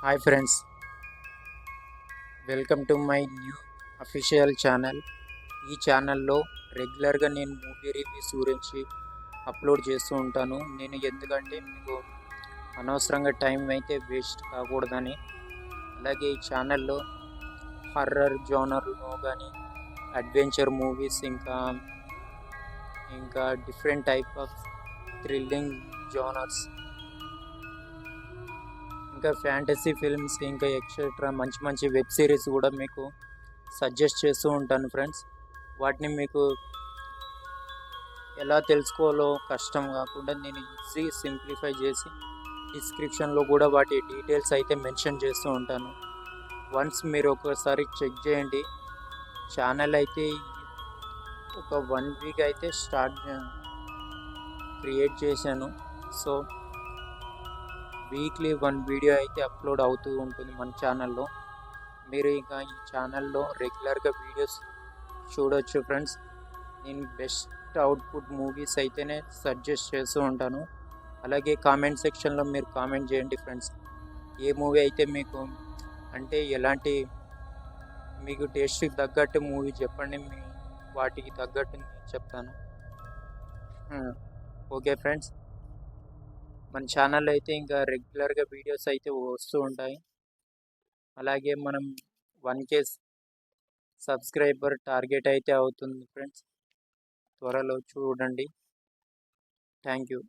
Hi friends, welcome to my new official channel. ఈ ఛానల్లో రెగ్యులర్గా నేను మూవీ రివ్యూస్ గురించి అప్లోడ్ చేస్తూ ఉంటాను. నేను ఎందుకంటే మీకు అనవసరంగా టైం అయితే వేస్ట్ కాకూడదని. అలాగే ఈ ఛానల్లో హర్రర్ జోనర్లో కానీ అడ్వెంచర్ మూవీస్ ఇంకా different type of thrilling genres, ఇంకా ఫ్యాంటసీ ఫిల్మ్స్, ఇంకా ఎక్సెట్రా మంచి మంచి వెబ్ సిరీస్ కూడా మీకు సజెస్ట్ చేస్తూ ఉంటాను ఫ్రెండ్స్. వాటిని మీకు ఎలా తెలుసుకోవాలో కష్టం కాకుండా నేను ఈజీ సింప్లిఫై చేసి డిస్క్రిప్షన్లో కూడా వాటి డీటెయిల్స్ అయితే మెన్షన్ చేస్తూ ఉంటాను. వన్స్ మీరు ఒకసారి చెక్ చేయండి. ఛానల్ అయితే ఒక 1 వీక్ అయితే క్రియేట్ చేశాను. సో వీక్లీ 1 వీడియో అయితే అప్లోడ్ అవుతూ ఉంటుంది మన ఛానల్లో. మీరు ఇంకా ఈ ఛానల్లో రెగ్యులర్గా వీడియోస్ చూడొచ్చు ఫ్రెండ్స్. నేను బెస్ట్ అవుట్పుట్ మూవీస్ అయితేనే సజెస్ట్ చేస్తూ ఉంటాను. అలాగే కామెంట్ సెక్షన్లో మీరు కామెంట్ చేయండి ఫ్రెండ్స్. ఏ మూవీ అయితే మీకు అంటే ఎలాంటి మీకు టేస్ట్కి తగ్గట్టు మూవీ చెప్పండి, వాటికి తగ్గట్టు నేను చెప్తాను. ఓకే ఫ్రెండ్స్, మన ఛానల్లో అయితే ఇంకా రెగ్యులర్గా వీడియోస్ అయితే వస్తూ ఉంటాయి. అలాగే మనం 1K సబ్స్క్రైబర్ టార్గెట్ అయితే అవుతుంది ఫ్రెండ్స్. త్వరలో చూడండి. Thank you.